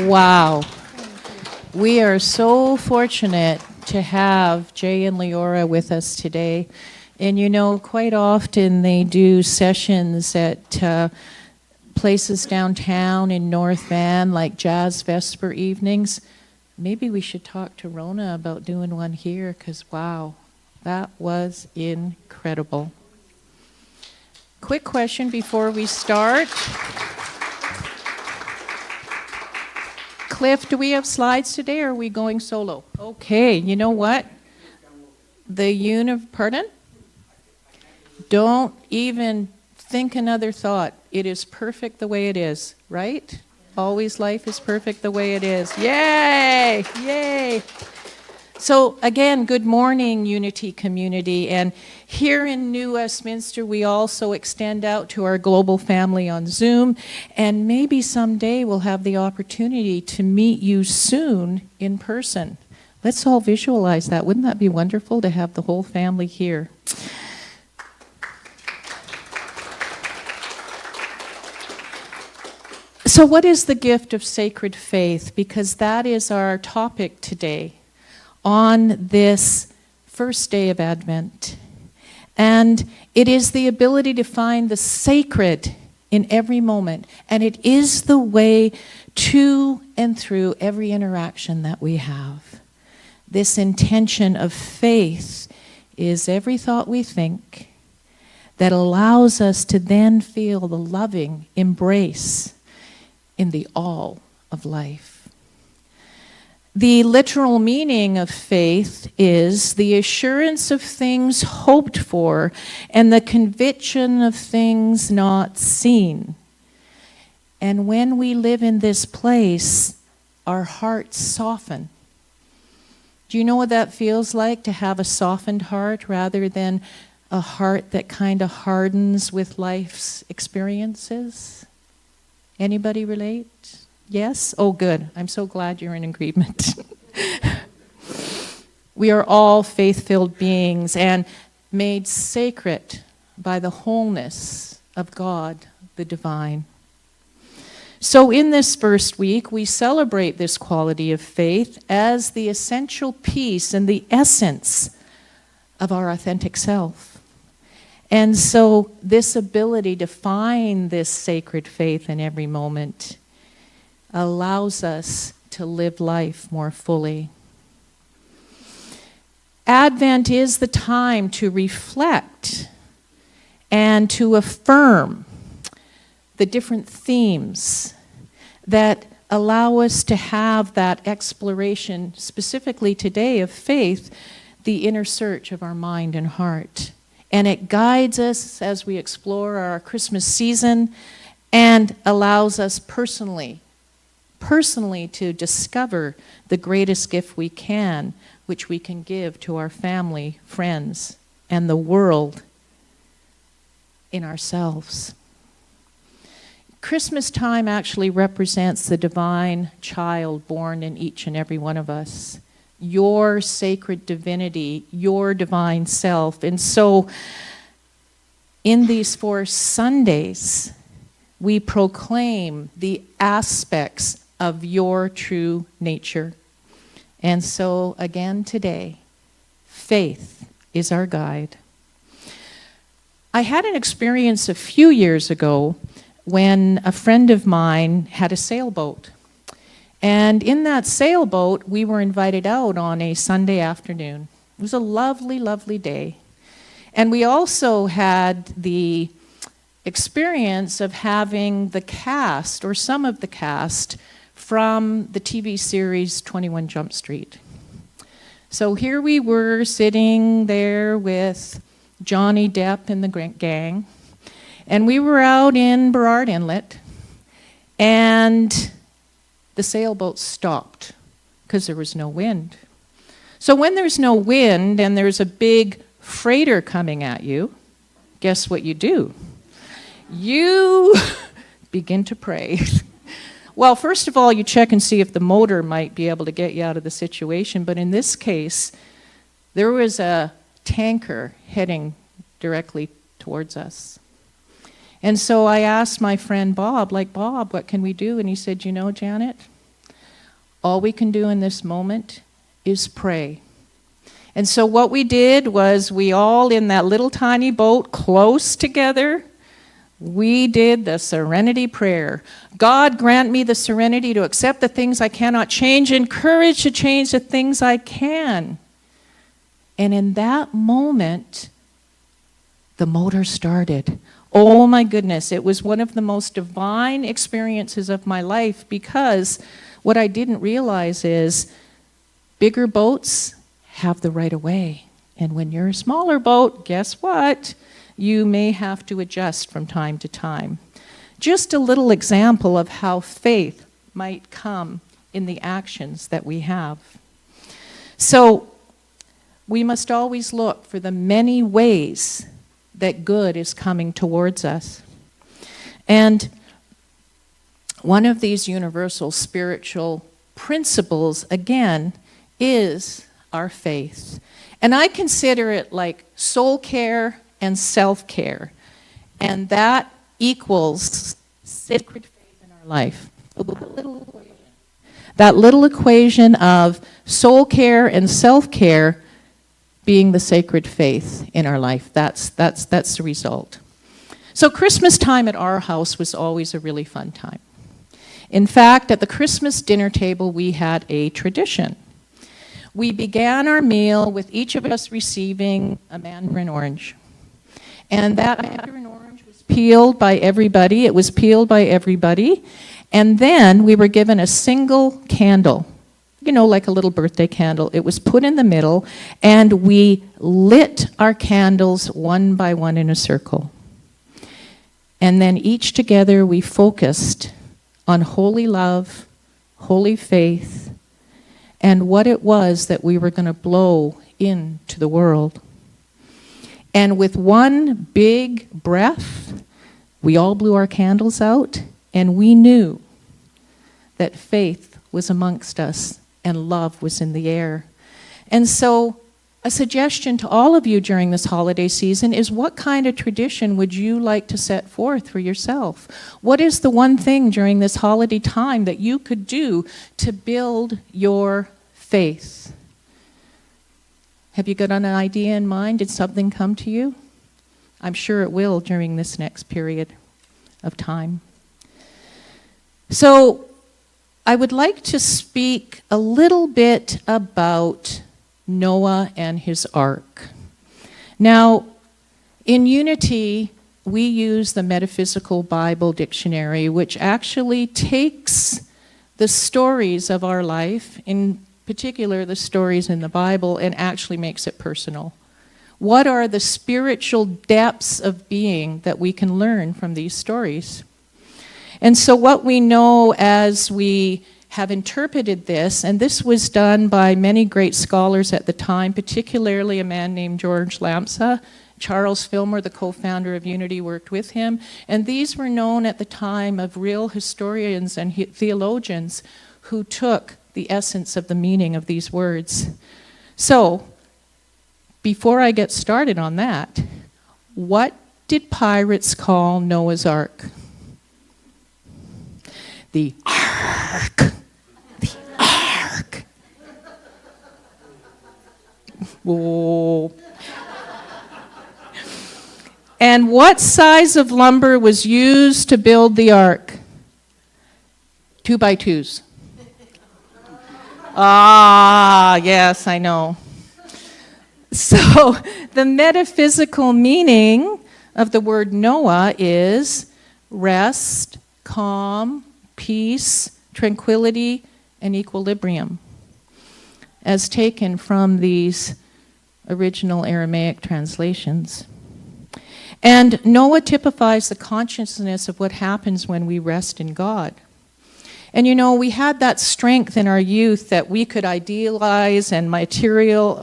Wow. We are so fortunate to have Jay and Leora with us today. And you know, quite often they do sessions at places downtown in North Van, like Jazz Vesper evenings. Maybe we should talk to Rona about doing one here, because wow, that was incredible. Quick question before we start. Cliff, do we have slides today, or are we going solo? Okay, you know what? Pardon? Don't even think another thought. It is perfect the way it is, right? Always life is perfect the way it is. Yay! Yay! So again, good morning, Unity community. And here in New Westminster, we also extend out to our global family on Zoom. And maybe someday we'll have the opportunity to meet you soon in person. Let's all visualize that. Wouldn't that be wonderful to have the whole family here? So what is the gift of sacred faith? Because that is our topic today on this first day of Advent. And it is the ability to find the sacred in every moment. And it is the way to and through every interaction that we have. This intention of faith is every thought we think that allows us to then feel the loving embrace in the all of life. The literal meaning of faith is the assurance of things hoped for and the conviction of things not seen. And when we live in this place, our hearts soften. Do you know what that feels like, to have a softened heart rather than a heart that kind of hardens with life's experiences? Anybody relate? Yes? Oh, good. I'm so glad you're in agreement. We are all faith-filled beings and made sacred by the wholeness of God, the divine. So in this first week, we celebrate this quality of faith as the essential piece and the essence of our authentic self. And so this ability to find this sacred faith in every moment allows us to live life more fully. Advent is the time to reflect and to affirm the different themes that allow us to have that exploration, specifically today of faith, the inner search of our mind and heart. And it guides us as we explore our Christmas season and allows us personally to discover the greatest gift we can, which we can give to our family, friends, and the world in ourselves. Christmas time actually represents the divine child born in each and every one of us. Your sacred divinity, your divine self. And so in these 4 Sundays, we proclaim the aspects of your true nature. And so again today, faith is our guide. I had an experience a few years ago when a friend of mine had a sailboat. And in that sailboat, we were invited out on a Sunday afternoon. It was a lovely, lovely day. And we also had the experience of having the cast, or some of the cast, from the TV series 21 Jump Street. So here we were sitting there with Johnny Depp and the gang, and we were out in Burrard Inlet, and the sailboat stopped because there was no wind. So when there's no wind and there's a big freighter coming at you, guess what you do? You begin to pray. Well, first of all, you check and see if the motor might be able to get you out of the situation. But in this case, there was a tanker heading directly towards us. And so I asked my friend Bob, Bob, what can we do? And he said, you know, Janet, all we can do in this moment is pray. And so what we did was we all in that little tiny boat close together, we did the serenity prayer. God, grant me the serenity to accept the things I cannot change and courage to change the things I can. And in that moment, the motor started. Oh my goodness, it was one of the most divine experiences of my life, because what I didn't realize is bigger boats have the right of way. And when you're a smaller boat, guess what? You may have to adjust from time to time. Just a little example of how faith might come in the actions that we have. So we must always look for the many ways that good is coming towards us. And one of these universal spiritual principles, again, is our faith. And I consider it like soul care and self-care. And that equals sacred faith in our life. That little equation of soul care and self-care being the sacred faith in our life. That's the result. So Christmas time at our house was always a really fun time. In fact, at the Christmas dinner table, we had a tradition. We began our meal with each of us receiving a mandarin orange. And that mandarin orange was peeled by everybody. It was peeled by everybody. And then we were given a single candle, like a little birthday candle. It was put in the middle, and we lit our candles one by one in a circle. And then each together we focused on holy love, holy faith, and what it was that we were going to blow into the world. And with one big breath, we all blew our candles out, and we knew that faith was amongst us and love was in the air. And so a suggestion to all of you during this holiday season is, what kind of tradition would you like to set forth for yourself? What is the one thing during this holiday time that you could do to build your faith? Have you got an idea in mind? Did something come to you? I'm sure it will during this next period of time. So I would like to speak a little bit about Noah and his ark. Now, in Unity, we use the Metaphysical Bible Dictionary, which actually takes the stories of our life, in particular the stories in the Bible, and actually makes it personal. What are the spiritual depths of being that we can learn from these stories? And so what we know as we have interpreted this, and this was done by many great scholars at the time, particularly a man named George Lamsa. Charles Fillmore, the co-founder of Unity, worked with him. And these were known at the time of real historians and theologians who took the essence of the meaning of these words. So, before I get started on that, what did pirates call Noah's Ark? The Ark. The Ark. Whoa. And what size of lumber was used to build the ark? 2x2s. Ah, yes, I know. So the metaphysical meaning of the word Noah is rest, calm, peace, tranquility, and equilibrium, as taken from these original Aramaic translations. And Noah typifies the consciousness of what happens when we rest in God. And we had that strength in our youth that we could idealize and material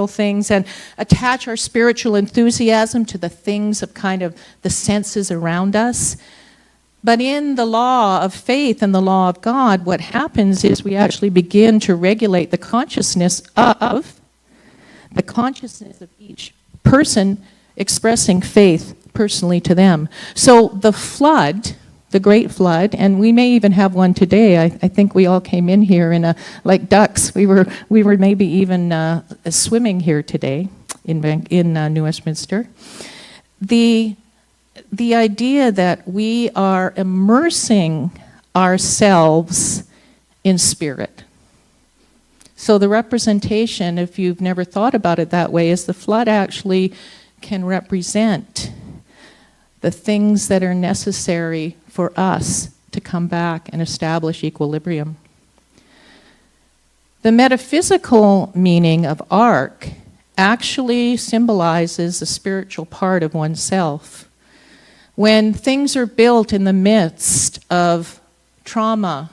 things and attach our spiritual enthusiasm to the things of kind of the senses around us. But in the law of faith and the law of God, what happens is we actually begin to regulate the consciousness of each person expressing faith personally to them. So the flood, the Great Flood, and we may even have one today. I think we all came in here in like ducks. We were maybe even swimming here today in New Westminster. The idea that we are immersing ourselves in spirit. So the representation, if you've never thought about it that way, is the flood actually can represent the things that are necessary for us to come back and establish equilibrium. The metaphysical meaning of ark actually symbolizes the spiritual part of oneself. When things are built in the midst of trauma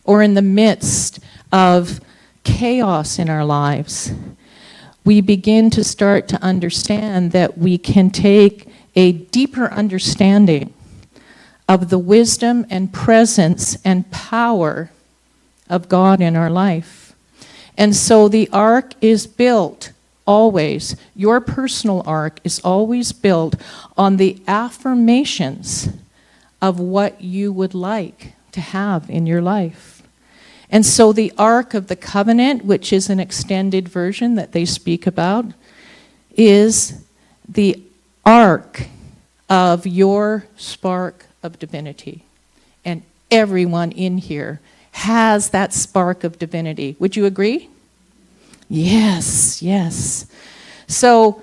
or in the midst of chaos in our lives, we begin to start to understand that we can take a deeper understanding of the wisdom and presence and power of God in our life. And so the ark is built always, your personal ark is always built on the affirmations of what you would like to have in your life. And so the Ark of the Covenant, which is an extended version that they speak about, is the ark of your spark of divinity. And everyone in here has that spark of divinity. Would you agree? Yes, yes. So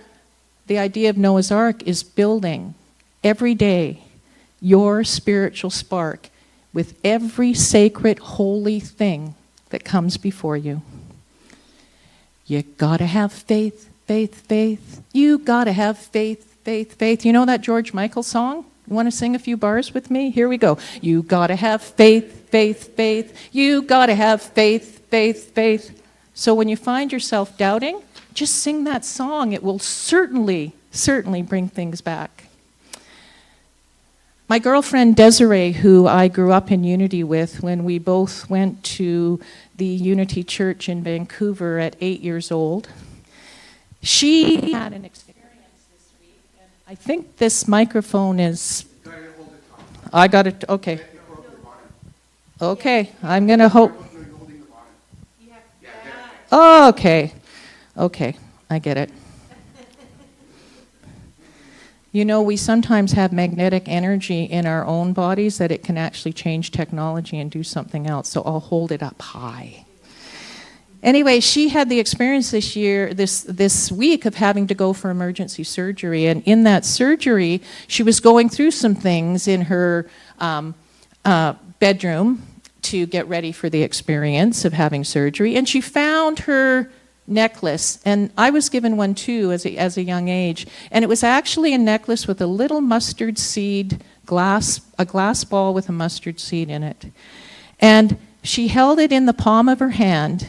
the idea of Noah's Ark is building every day your spiritual spark with every sacred, holy thing that comes before you. You gotta have faith, faith, faith. You gotta have faith, faith, faith. You know that George Michael song? You want to sing a few bars with me? Here we go. You gotta have faith, faith, faith. You gotta have faith, faith, faith. So when you find yourself doubting, just sing that song. It will certainly bring things back. My girlfriend Desiree, who I grew up in Unity with when we both went to the Unity Church in Vancouver at 8 years old, she had an experience this week, and I think this microphone is... I got it, okay. Okay, I'm going to hope... Oh, okay, I get it. You know, we sometimes have magnetic energy in our own bodies that it can actually change technology and do something else, so I'll hold it up high. Anyway, she had the experience this week of having to go for emergency surgery, and in that surgery, she was going through some things in her bedroom to get ready for the experience of having surgery, and she found her necklace, and I was given one too as a young age, and it was actually a necklace with a little mustard seed a glass ball with a mustard seed in it. And she held it in the palm of her hand,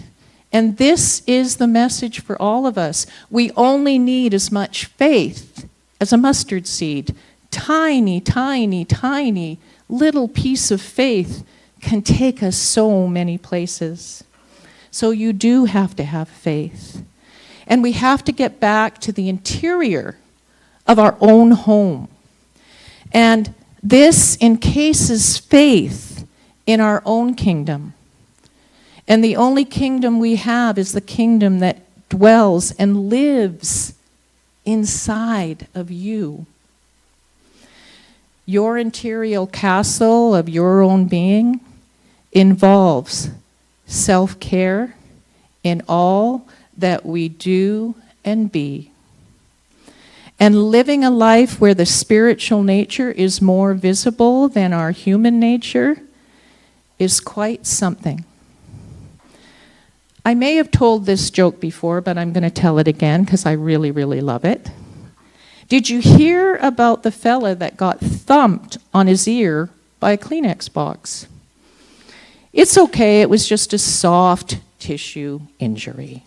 and this is the message for all of us. We only need as much faith as a mustard seed. Tiny, tiny, tiny little piece of faith can take us so many places. So you do have to have faith. And we have to get back to the interior of our own home. And this encases faith in our own kingdom. And the only kingdom we have is the kingdom that dwells and lives inside of you. Your interior castle of your own being involves self-care in all that we do and be. And living a life where the spiritual nature is more visible than our human nature is quite something. I may have told this joke before, but I'm going to tell it again because I really, really love it. Did you hear about the fella that got thumped on his ear by a Kleenex box? It's okay, it was just a soft tissue injury.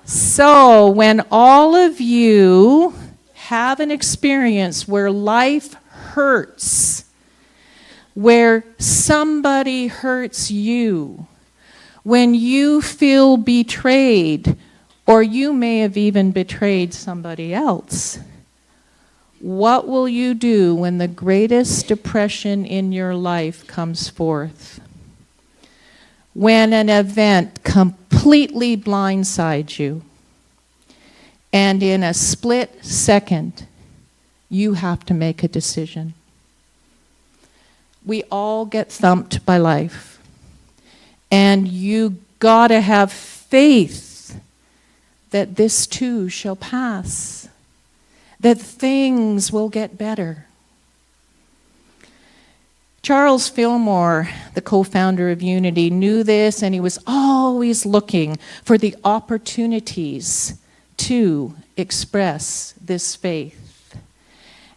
So when all of you have an experience where life hurts, where somebody hurts you, when you feel betrayed, or you may have even betrayed somebody else, What will you do when the greatest depression in your life comes forth? When an event completely blindsides you, and in a split second, you have to make a decision. We all get thumped by life, and you gotta have faith that this too shall pass, that things will get better. Charles Fillmore, the co-founder of Unity, knew this, and he was always looking for the opportunities to express this faith.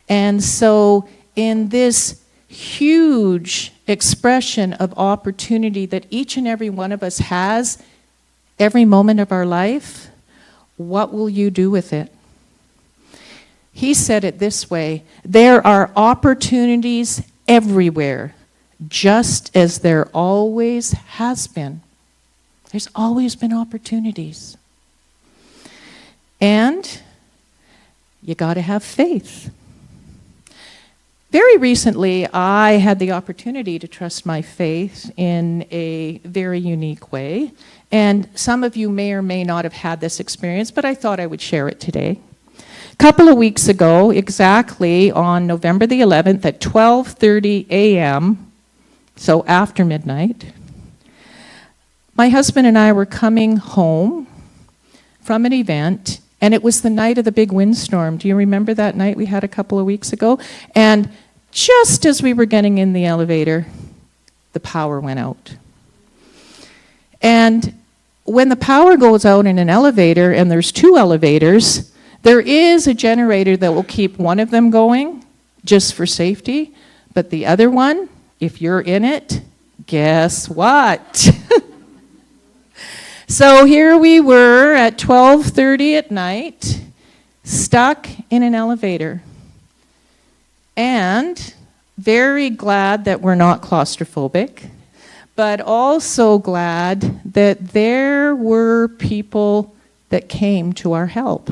And so in this huge expression of opportunity that each and every one of us has every moment of our life, what will you do with it? He said it this way: there are opportunities everywhere, just as there always has been. There's always been opportunities. And you got to have faith. Very recently, I had the opportunity to trust my faith in a very unique way. And some of you may or may not have had this experience, but I thought I would share it today. A couple of weeks ago, exactly on November the 11th at 12:30 a.m., so after midnight, my husband and I were coming home from an event, and it was the night of the big windstorm. Do you remember that night we had a couple of weeks ago? And just as we were getting in the elevator, the power went out. And when the power goes out in an elevator, and there's two elevators, there is a generator that will keep one of them going just for safety, but the other one, if you're in it, guess what? So here we were at 12:30 at night, stuck in an elevator. And very glad that we're not claustrophobic, but also glad that there were people that came to our help.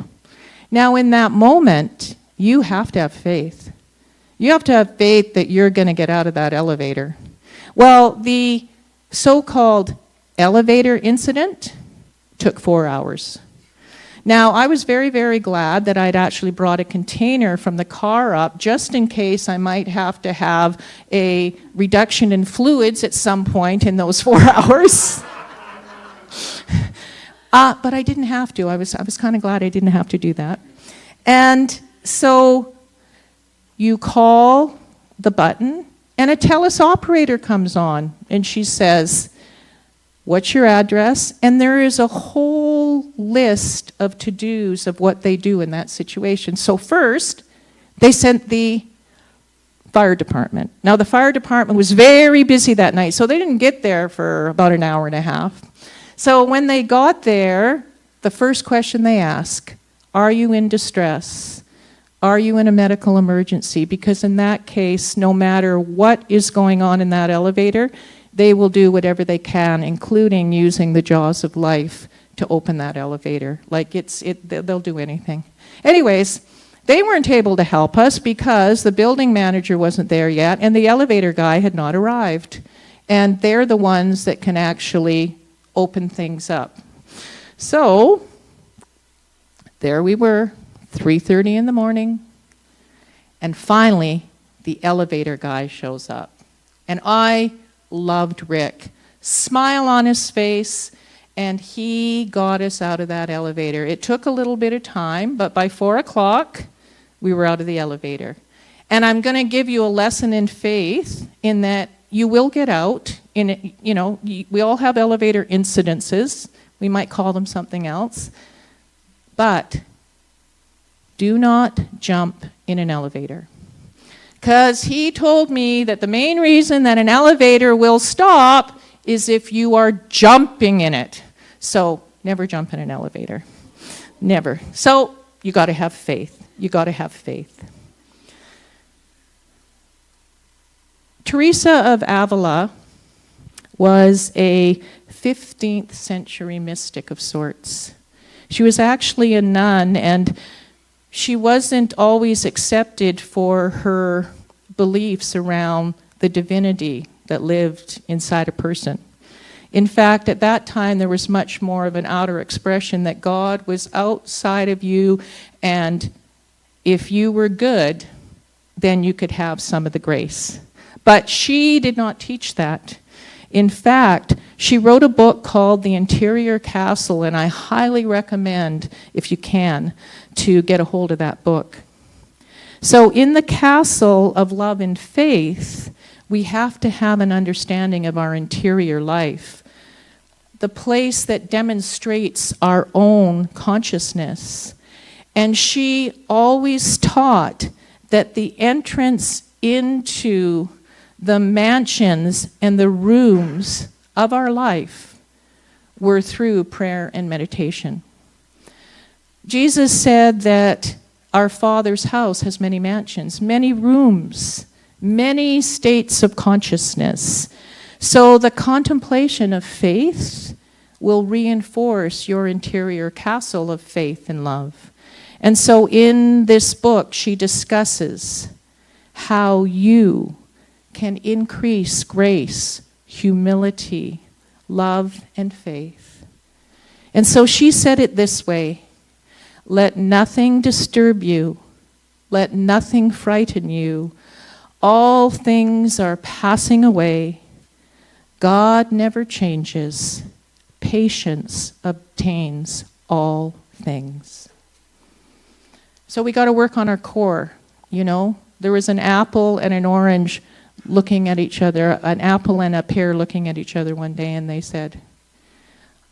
Now, in that moment, you have to have faith. You have to have faith that you're going to get out of that elevator. Well, the so-called elevator incident took 4 hours. Now, I was very, very glad that I'd actually brought a container from the car up just in case I might have to have a reduction in fluids at some point in those 4 hours. But I didn't have to. I was kind of glad I didn't have to do that. And so you call the button, and a TELUS operator comes on, and she says, "What's your address?" And there is a whole list of to-dos of what they do in that situation. So first, they sent the fire department. Now, the fire department was very busy that night, so they didn't get there for about an hour and a half. So when they got there, the first question they ask, are you in distress? Are you in a medical emergency? Because in that case, no matter what is going on in that elevator, they will do whatever they can, including using the jaws of life to open that elevator. Like they'll do anything. Anyways, they weren't able to help us because the building manager wasn't there yet, and the elevator guy had not arrived. And they're the ones that can actually open things up. So there we were, 3:30 in the morning, and finally the elevator guy shows up. And I loved Rick. Smile on his face, and he got us out of that elevator. It took a little bit of time, but by 4 o'clock, we were out of the elevator. And I'm going to give you a lesson in faith in that you will get out. We all have elevator incidences. We might call them something else. But do not jump in an elevator. Because he told me that the main reason that an elevator will stop is if you are jumping in it. So never jump in an elevator. Never. So you got to have faith. You got to have faith. Teresa of Avila was a 15th century mystic of sorts. She was actually a nun, and she wasn't always accepted for her beliefs around the divinity that lived inside a person. In fact, at that time, there was much more of an outer expression that God was outside of you, and if you were good, then you could have some of the grace. But she did not teach that. In fact, she wrote a book called The Interior Castle, and I highly recommend, if you can, to get a hold of that book. So in the castle of love and faith, we have to have an understanding of our interior life, the place that demonstrates our own consciousness. And she always taught that the entrance into the mansions and the rooms of our life were through prayer and meditation. Jesus said that our Father's house has many mansions, many rooms, many states of consciousness. So the contemplation of faith will reinforce your interior castle of faith and love. And so in this book, she discusses how you can increase grace, humility, love, and faith. And so she said it this way: let nothing disturb you, let nothing frighten you. All things are passing away. God never changes. Patience obtains all things. So we got to work on our core, you know. There was an apple and an orange looking at each other, an apple and a pear looking at each other one day, and they said,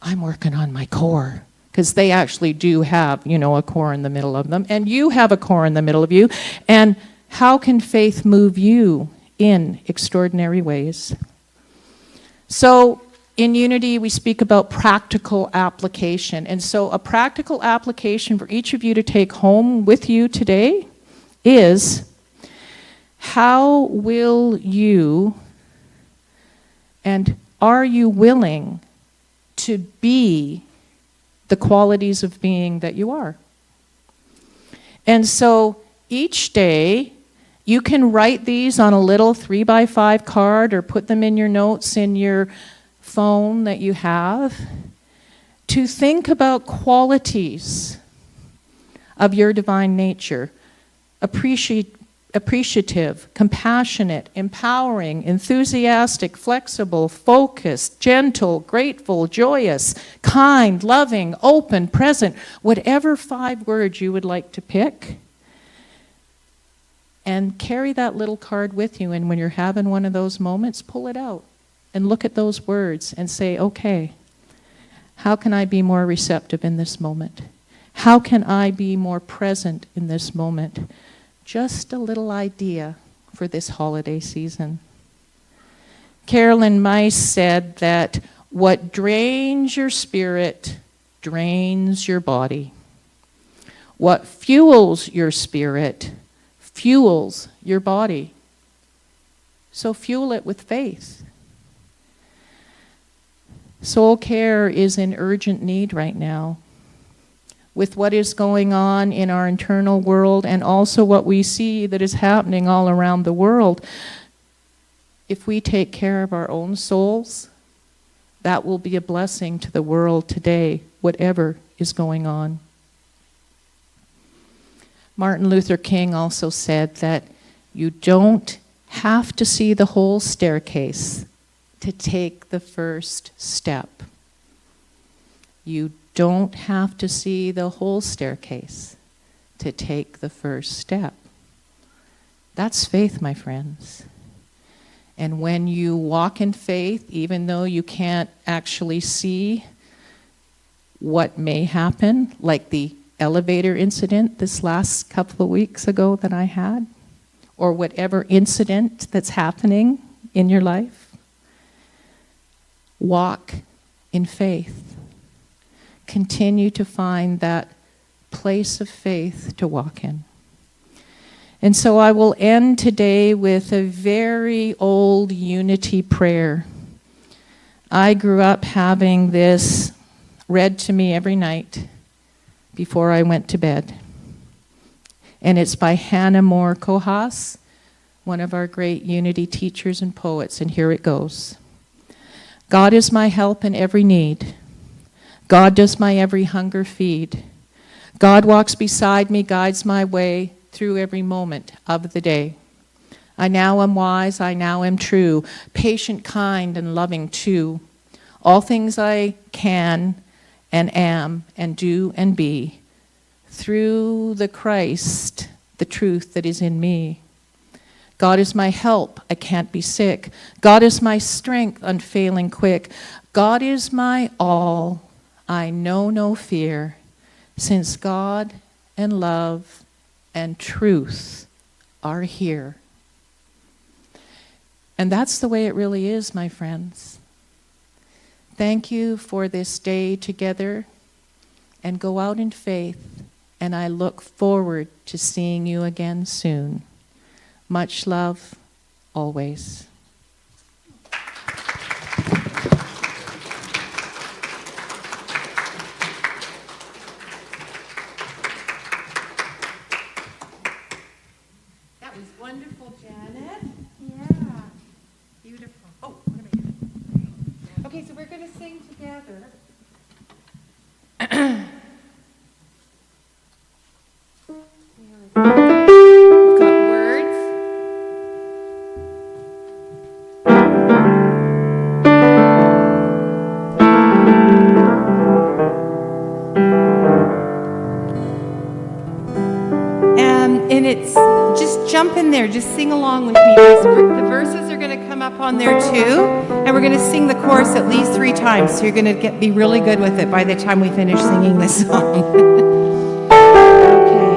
I'm working on my core. Because they actually do have, you know, a core in the middle of them. And you have a core in the middle of you. And how can faith move you in extraordinary ways? So in Unity, we speak about practical application. And so a practical application for each of you to take home with you today is, how will you and are you willing to be the qualities of being that you are? And so each day, you can write these on a little 3x5 card or put them in your notes in your phone that you have, to think about qualities of your divine nature. Appreciative, compassionate, empowering, enthusiastic, flexible, focused, gentle, grateful, joyous, kind, loving, open, present, whatever 5 words you would like to pick. And carry that little card with you, and when you're having one of those moments, pull it out and look at those words and say, okay, how can I be more receptive in this moment? How can I be more present in this moment? Just a little idea for this holiday season. Carolyn Mice said that what drains your spirit drains your body. What fuels your spirit fuels your body. So fuel it with faith. Soul care is in urgent need right now. With what is going on in our internal world and also what we see that is happening all around the world, if we take care of our own souls, that will be a blessing to the world today, whatever is going on. Martin Luther King also said that you don't have to see the whole staircase to take the first step. You don't have to see the whole staircase to take the first step. That's faith, my friends. And when you walk in faith, even though you can't actually see what may happen, like the elevator incident this last couple of weeks ago that I had, or whatever incident that's happening in your life, walk in faith. Continue to find that place of faith to walk in. And so I will end today with a very old unity prayer. I grew up having this read to me every night before I went to bed. And it's by Hannah More Kohas, one of our great unity teachers and poets, and here it goes. God is my help in every need. God does my every hunger feed. God walks beside me, guides my way through every moment of the day. I now am wise, I now am true, patient, kind, and loving too. All things I can and am and do and be through the Christ, the truth that is in me. God is my help, I can't be sick. God is my strength, unfailing quick. God is my all, I know no fear, since God and love and truth are here. And that's the way it really is, my friends. Thank you for this day together, and go out in faith, and I look forward to seeing you again soon. Much love, always. That was wonderful, Janet. Yeah. Beautiful. Oh, what am I doing? Okay, so we're going to sing together. We've got words. And it's just jump in there, just sing along with me. The verses are going to come up on there too, and we're going to sing the chorus at least 3 times. So you're going to be really good with it by the time we finish singing this song. Okay.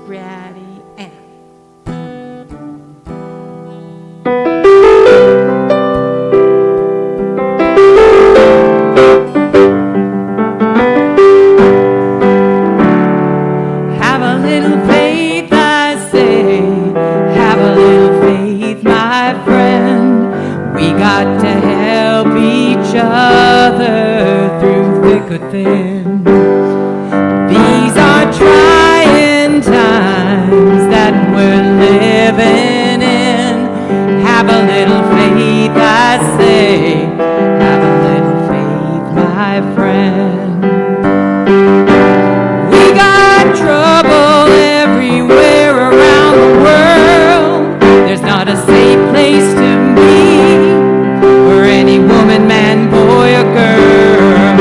Ready and. Have a little faith, I say. Have a little faith, my friend. We got to help each other through thick or thin. These are trying times that we're living in. Have a little faith, I say. Have a little faith, my friend. We got trouble everywhere around the world. There's not a safe place to be for any woman, man, boy, or girl.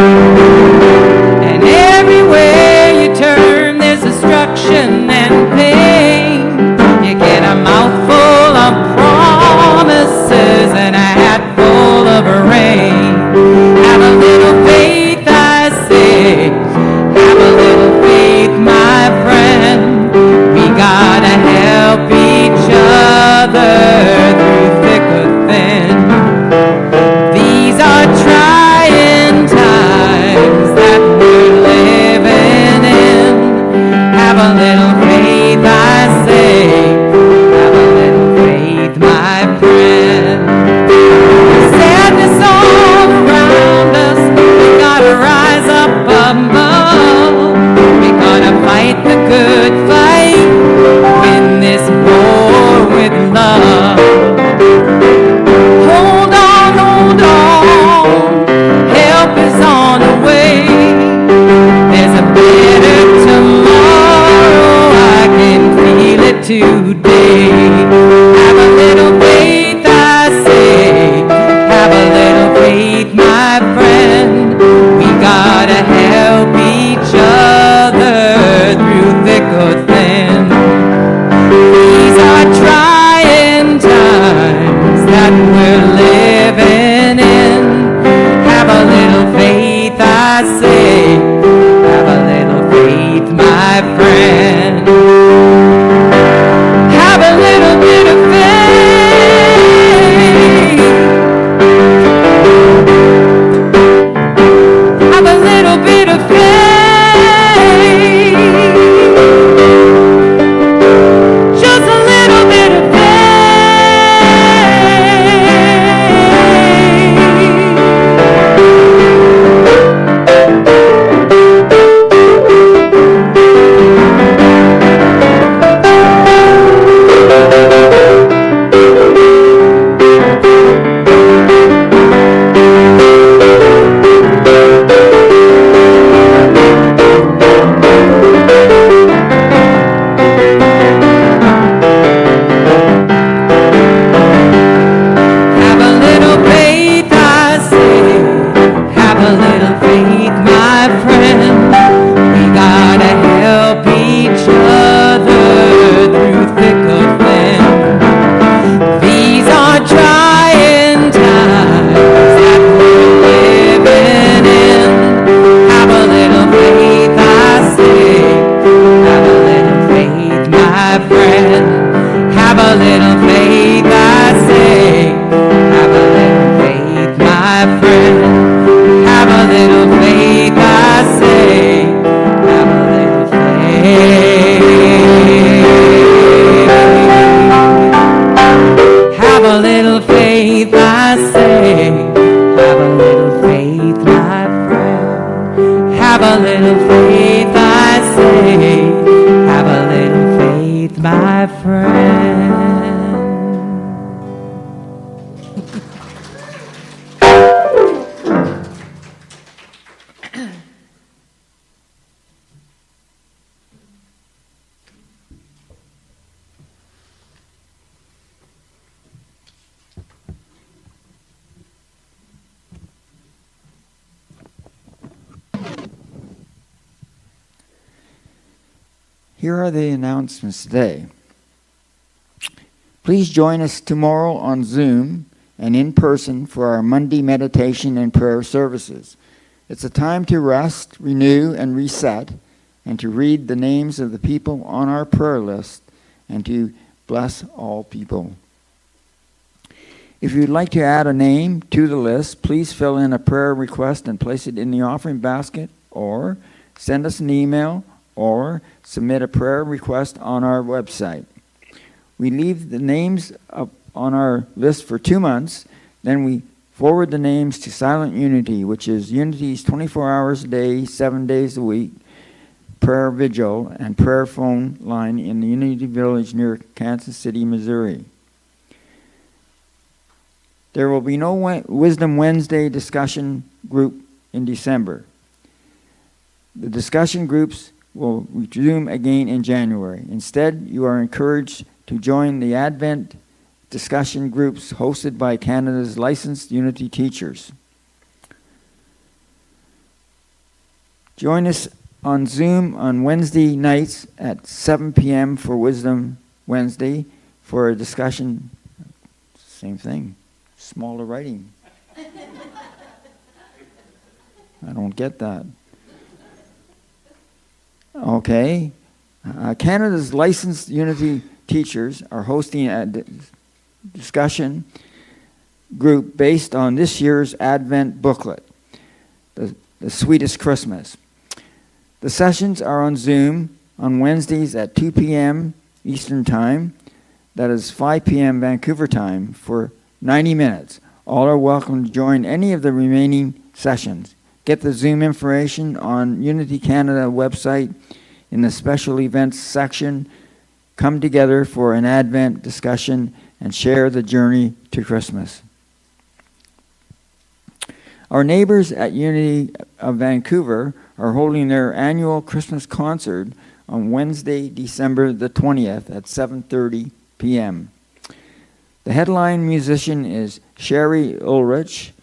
And everywhere you turn, there's destruction and pain. You get a mouthful of promises and a hat full of rain. Have a little faith, I friend. Have a little faith, I say. Have a little faith. Have a little faith, I say. Have a little faith, my friend. Have a little faith, I say. Have a little faith, my friend. Here are the announcements today. Please join us tomorrow on Zoom and in person for our Monday meditation and prayer services. It's a time to rest, renew, and reset, and to read the names of the people on our prayer list and to bless all people. If you'd like to add a name to the list, please fill in a prayer request and place it in the offering basket, or send us an email, or submit a prayer request on our website. We leave the names up on our list for 2 months, then we forward the names to Silent Unity, which is Unity's 24 hours a day, 7 days a week, prayer vigil and prayer phone line in the Unity Village near Kansas City, Missouri. There will be no Wisdom Wednesday discussion group in December. The discussion groups will resume again in January. Instead, you are encouraged to join the Advent discussion groups hosted by Canada's licensed Unity teachers. Join us on Zoom on Wednesday nights at 7 p.m. for Wisdom Wednesday for a discussion. Same thing, smaller writing. I don't get that. Okay. Canada's licensed Unity teachers are hosting a discussion group based on this year's Advent booklet, The Sweetest Christmas. The sessions are on Zoom on Wednesdays at 2 p.m. Eastern Time. That is 5 p.m. Vancouver time for 90 minutes. All are welcome to join any of the remaining sessions. Get the Zoom information on Unity Canada website in the special events section. Come together for an Advent discussion and share the journey to Christmas. Our neighbors at Unity of Vancouver are holding their annual Christmas concert on Wednesday, December the 20th at 7:30 p.m. The headline musician is Sherry Ulrich,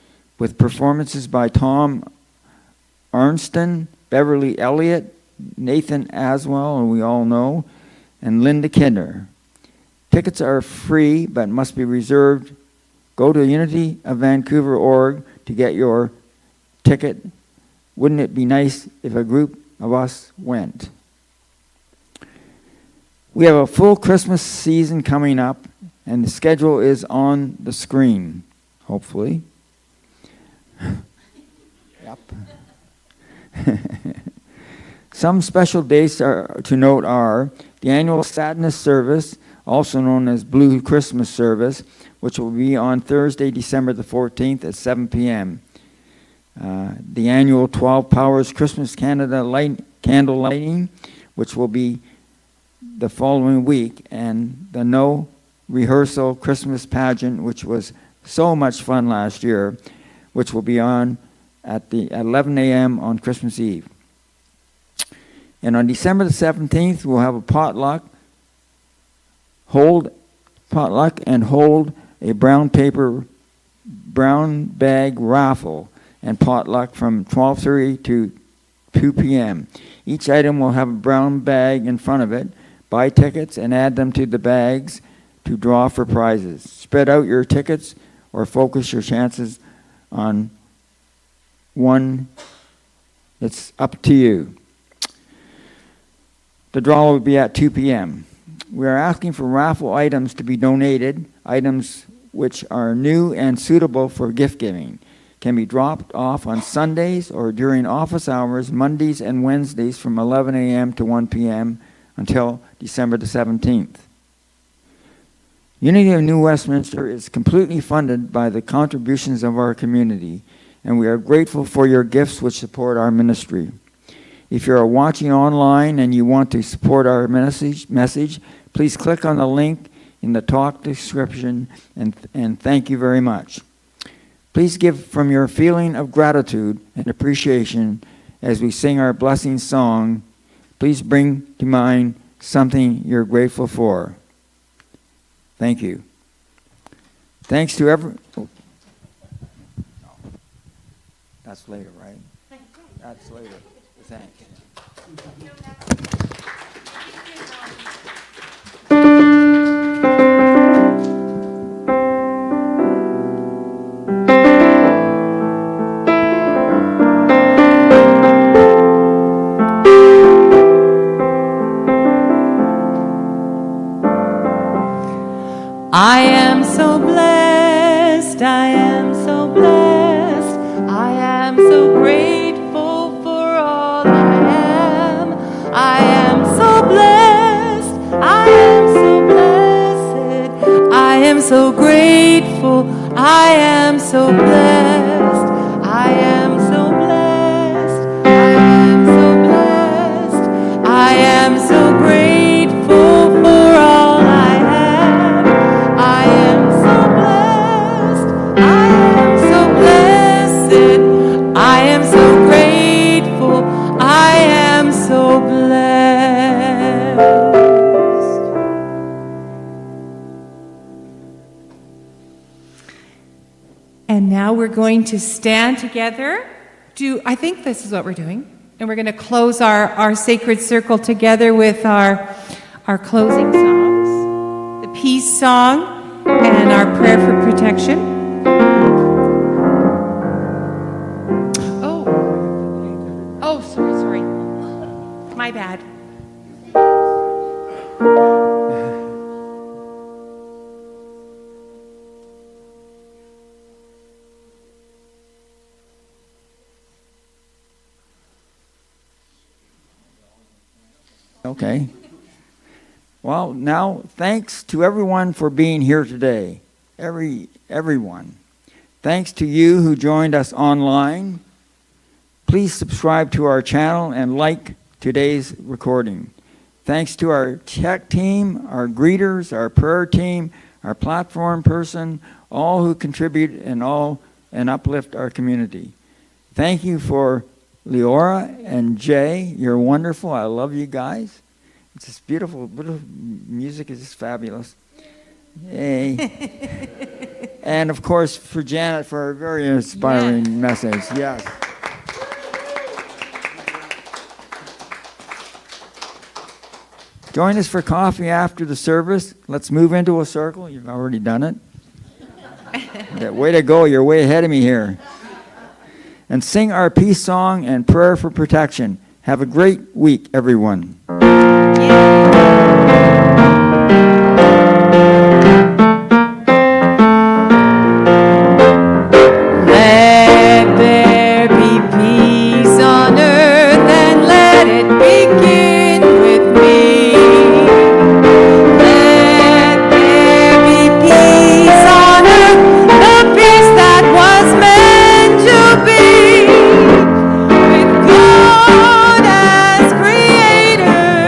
with performances by Tom Arnston, Beverly Elliott, Nathan Aswell, who we all know, and Linda Kidner. Tickets are free but must be reserved. Go to unityofvancouver.org to get your ticket. Wouldn't it be nice if a group of us went? We have a full Christmas season coming up, and the schedule is on the screen, hopefully. Yep. Some special dates to note are the annual Sadness Service, also known as Blue Christmas Service, which will be on Thursday, December the 14th at 7 p.m. The annual 12 Powers Christmas Canada candle lighting, which will be the following week, and the No Rehearsal Christmas Pageant, which was so much fun last year, which will be on at 11 a.m. on Christmas Eve. And on December the 17th, we'll have a potluck and hold a brown bag raffle and potluck from 12:30 to 2 p.m. Each item will have a brown bag in front of it. Buy tickets and add them to the bags to draw for prizes. Spread out your tickets or focus your chances on one. It's up to you. The draw will be at 2 p.m. We are asking for raffle items to be donated, items which are new and suitable for gift giving. can be dropped off on Sundays or during office hours, Mondays and Wednesdays from 11 a.m. to 1 p.m. until December the 17th. Unity of New Westminster is completely funded by the contributions of our community, and we are grateful for your gifts which support our ministry. If you are watching online and you want to support our message, please click on the link in the talk description, and thank you very much. Please give from your feeling of gratitude and appreciation as we sing our blessing song. Please bring to mind something you're grateful for. Thank you. Thanks to every... Oh. No. That's later, right? That's later. Thanks. I am so blessed, I am so blessed, I am so grateful for all I am. I am so blessed, I am so blessed, I am so grateful, I am so blessed, I am so blessed, I am so blessed, I am so grateful for all I have. I am so blessed, I am so blessed, I am so grateful, I am so blessed. And now we're going to stand together. I think this is what we're doing. And we're going to close our sacred circle together with our closing songs. The peace song and our prayer for protection. Oh, sorry. My bad. Okay. Well, now, thanks to everyone for being here today. Everyone. Thanks to you who joined us online. Please subscribe to our channel and like today's recording. Thanks to our tech team, our greeters, our prayer team, our platform person, all who contribute and uplift our community. Thank you for Leora and Jay. You're wonderful. I love you guys. It's just beautiful. Music is just fabulous. Yay. And of course for Janet for a very inspiring message. Yes. Join us for coffee after the service. Let's move into a circle. You've already done it. Way to go. You're way ahead of me here. And sing our peace song and prayer for protection. Have a great week, everyone. Let there be peace on earth and let it begin with me. Let there be peace on earth, the peace that was meant to be. With God as creator,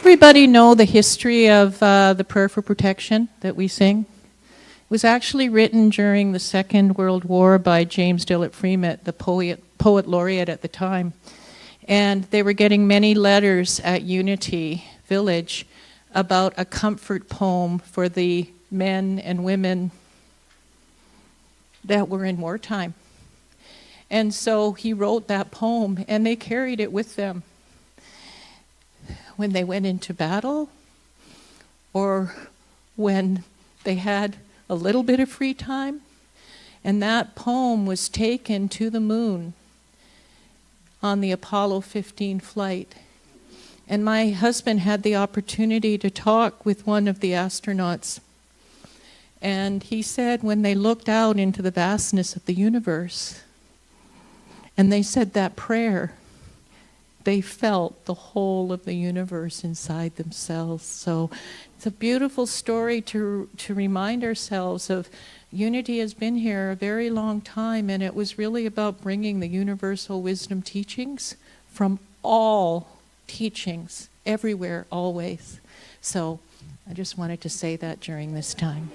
Everybody know the history of the prayer for protection that we sing? It was actually written during the Second World War by James Dillett Freeman, the poet laureate at the time. And they were getting many letters at Unity Village about a comfort poem for the men and women that were in wartime. And so he wrote that poem, and they carried it with them when they went into battle, or when they had a little bit of free time. And that poem was taken to the moon on the Apollo 15 flight. And my husband had the opportunity to talk with one of the astronauts. And he said when they looked out into the vastness of the universe, and they said that prayer, they felt the whole of the universe inside themselves. So it's a beautiful story to remind ourselves of Unity has been here a very long time, and it was really about bringing the universal wisdom teachings from all teachings, everywhere, always. So I just wanted to say that during this time.